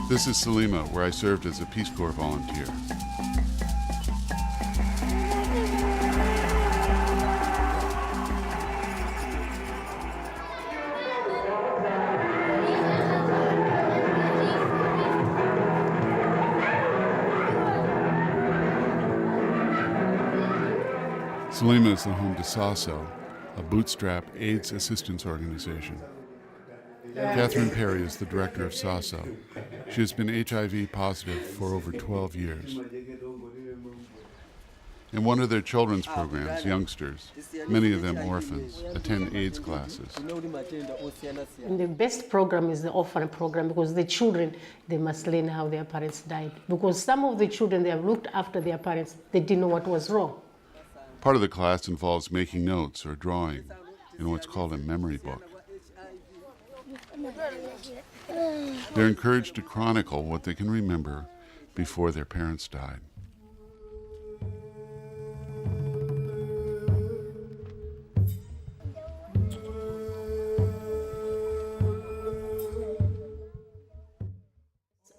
This is Salima, where I served as a Peace Corps volunteer. Salima is the home to SASO, a bootstrap AIDS assistance organization. Catherine Perry is the director of SASO. She has been HIV positive for over 12 years. In one of their children's programs, youngsters, many of them orphans, attend AIDS classes. And the best program is the orphan program, because the children, they must learn how their parents died. Because some of the children, they have looked after their parents, they didn't know what was wrong. Part of the class involves making notes or drawing in what's called a memory book. They're encouraged to chronicle what they can remember before their parents died.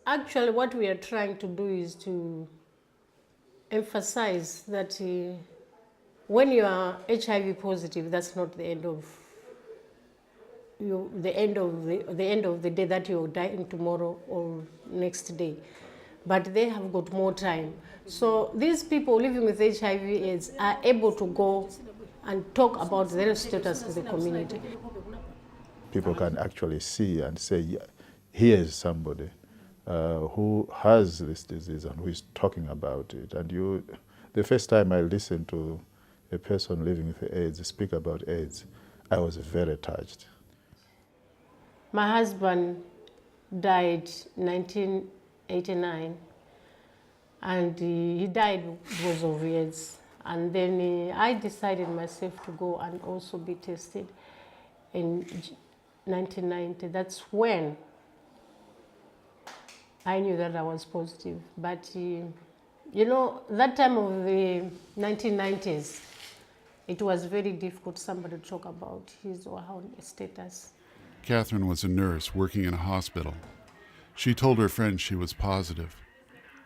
Actually, what we are trying to do is to emphasize that when you are HIV positive, that's not the end of the end of the day, that you're dying tomorrow or next day, but they have got more time. So these people living with HIV/AIDS are able to go and talk about their status in the community. People can actually see and say, yeah, here is somebody who has this disease and who is talking about it. And the first time I listened to a person living with AIDS speak about AIDS, I was very touched. My husband died in 1989, and he died because of AIDS. And then I decided myself to go and also be tested in 1990. That's when I knew that I was positive. But you know, that time of the 1990s, it was very difficult for somebody to talk about his or her status. Catherine was a nurse working in a hospital. She told her friends she was positive,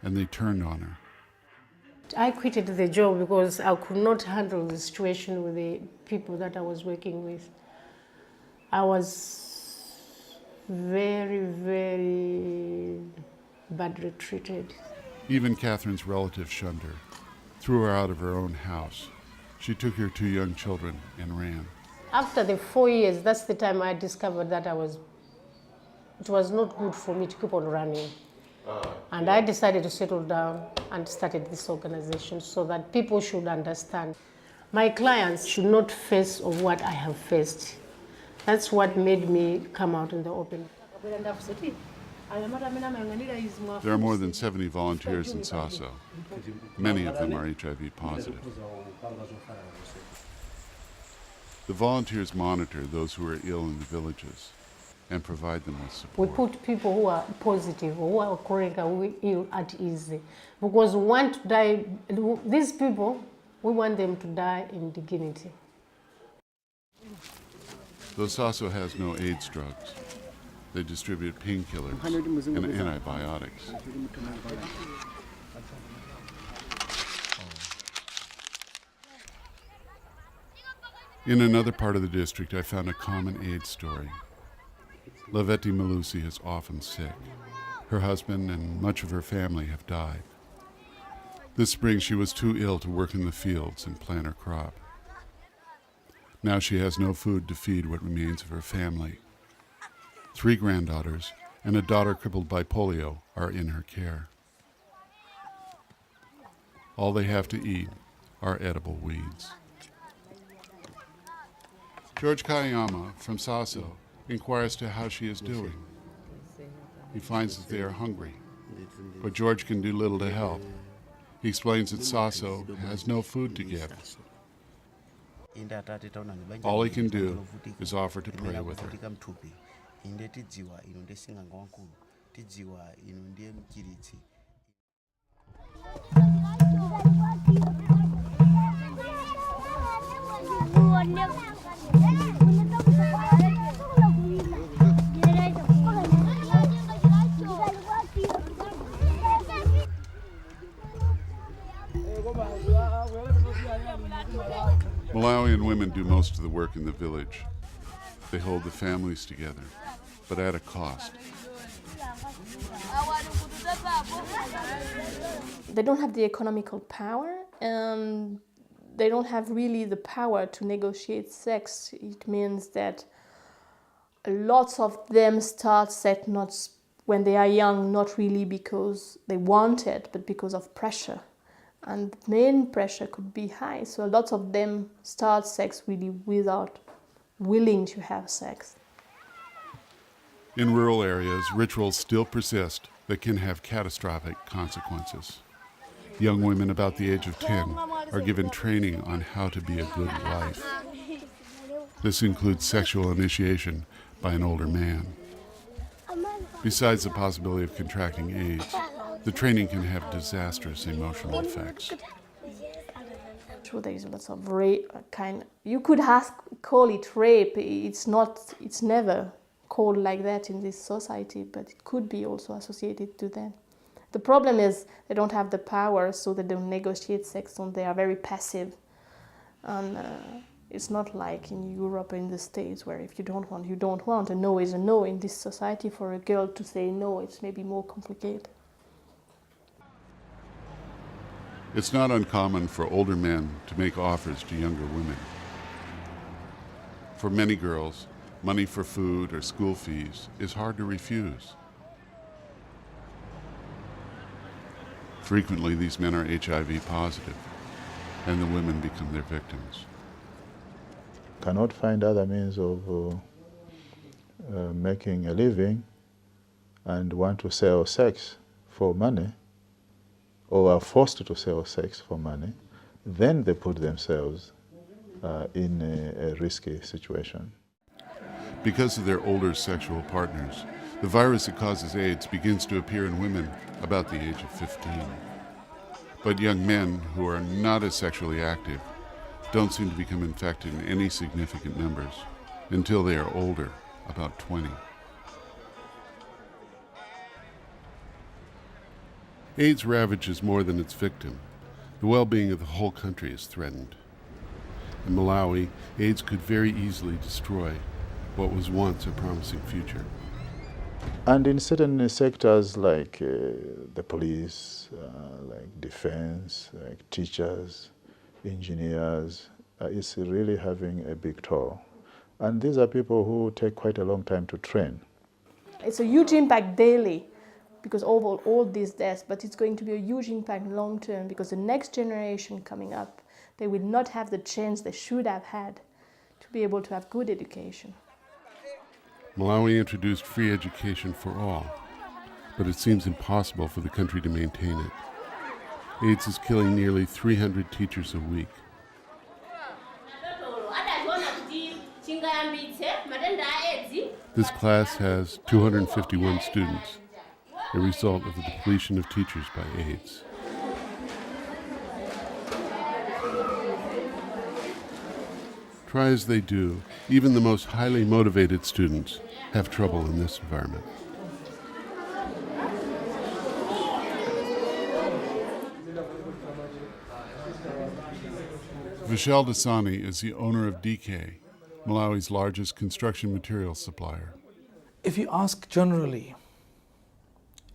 and they turned on her. I quitted the job because I could not handle the situation with the people that I was working with. I was very, very badly treated. Even Catherine's relatives shunned her, threw her out of her own house. She took her 2 young children and ran. After the 4 years, that's the time I discovered that it was not good for me to keep on running. And I decided to settle down and started this organization so that people should understand. My clients should not face of what I have faced. That's what made me come out in the open. There are more than 70 volunteers in SASO. Many of them are HIV positive. The volunteers monitor those who are ill in the villages and provide them with support. We put people who are positive or who are chronically ill at ease, because we want to die. These people, we want them to die in dignity. Though SASO has no AIDS drugs, they distribute painkillers and antibiotics. In another part of the district, I found a common AIDS story. Laveti Malswi is often sick. Her husband and much of her family have died. This spring, she was too ill to work in the fields and plant her crop. Now she has no food to feed what remains of her family. 3 granddaughters and a daughter crippled by polio are in her care. All they have to eat are edible weeds. George Kayama from SASO inquires to how she is doing. He finds that they are hungry, but George can do little to help. He explains that SASO has no food to give. All he can do is offer to pray with her. Malawian women do most of the work in the village. They hold the families together, but at a cost. They don't have the economical power, and they don't have really the power to negotiate sex. It means that lots of them start sex not when they are young, not really because they want it, but because of pressure. And the main pressure could be high, so lots of them start sex really without willing to have sex. In rural areas, rituals still persist that can have catastrophic consequences. Young women about the age of 10 are given training on how to be a good wife. This includes sexual initiation by an older man. Besides the possibility of contracting AIDS, the training can have disastrous emotional effects. Sure, there is lots of rape. You could call it rape. It's never called like that in this society, but it could be also associated to that. The problem is they don't have the power, so they don't negotiate sex, and they are very passive. And it's not like in Europe or in the States, where if you don't want, you don't want. A no is a no. In this society, for a girl to say no, it's maybe more complicated. It's not uncommon for older men to make offers to younger women. For many girls, money for food or school fees is hard to refuse. Frequently, these men are HIV positive, and the women become their victims. Cannot find other means of making a living and want to sell sex for money, or are forced to sell sex for money, then they put themselves in a risky situation. Because of their older sexual partners, the virus that causes AIDS begins to appear in women about the age of 15. But young men who are not as sexually active don't seem to become infected in any significant numbers until they are older, about 20. AIDS ravages more than its victim. The well-being of the whole country is threatened. In Malawi, AIDS could very easily destroy what was once a promising future. And in certain sectors like the police, like defense, like teachers, engineers, it's really having a big toll. And these are people who take quite a long time to train. It's a huge impact daily because of all these deaths, but it's going to be a huge impact long term because the next generation coming up, they will not have the chance they should have had to be able to have good education. Malawi introduced free education for all, but it seems impossible for the country to maintain it. AIDS is killing nearly 300 teachers a week. This class has 251 students, a result of the depletion of teachers by AIDS. Try as they do, even the most highly motivated students have trouble in this environment. Vishal Dasani is the owner of DK, Malawi's largest construction materials supplier. If you ask generally,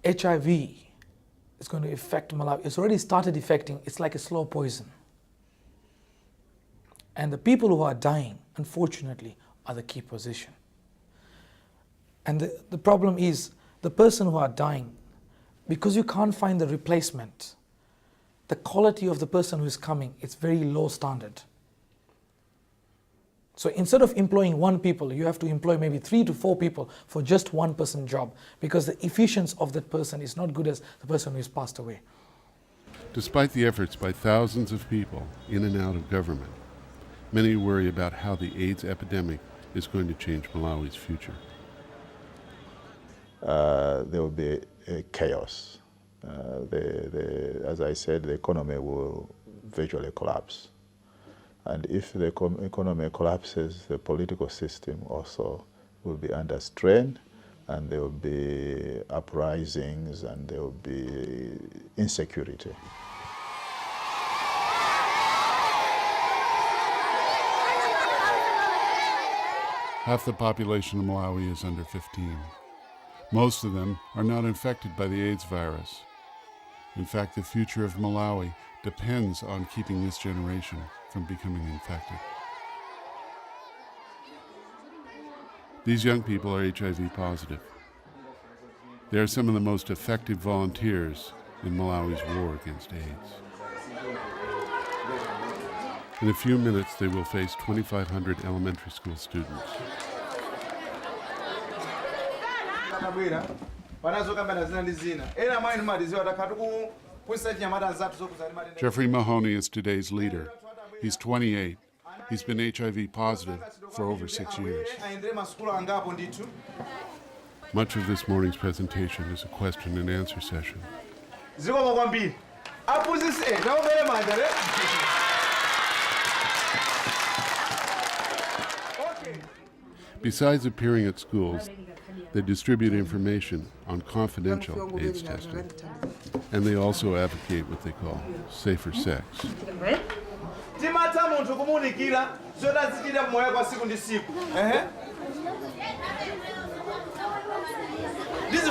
HIV is going to affect Malawi. It's already started affecting, it's like a slow poison. And the people who are dying, unfortunately, are the key position. And the problem is, the person who are dying, because you can't find the replacement, the quality of the person who is coming, it's very low standard. So instead of employing one people, you have to employ maybe 3 to 4 people for just one person job, because the efficiency of that person is not good as the person who has passed away. Despite the efforts by thousands of people in and out of government, many worry about how the AIDS epidemic is going to change Malawi's future. There will be a chaos. As I said, the economy will virtually collapse. And if the economy collapses, the political system also will be under strain, and there will be uprisings, and there will be insecurity. Half the population of Malawi is under 15. Most of them are not infected by the AIDS virus. In fact, the future of Malawi depends on keeping this generation from becoming infected. These young people are HIV positive. They are some of the most effective volunteers in Malawi's war against AIDS. In a few minutes, they will face 2,500 elementary school students. Jeffrey Mahoney is today's leader. He's 28. He's been HIV positive for over 6 years. Much of this morning's presentation is a question and answer session. Besides appearing at schools, they distribute information on confidential AIDS testing. And they also advocate what they call safer sex. This is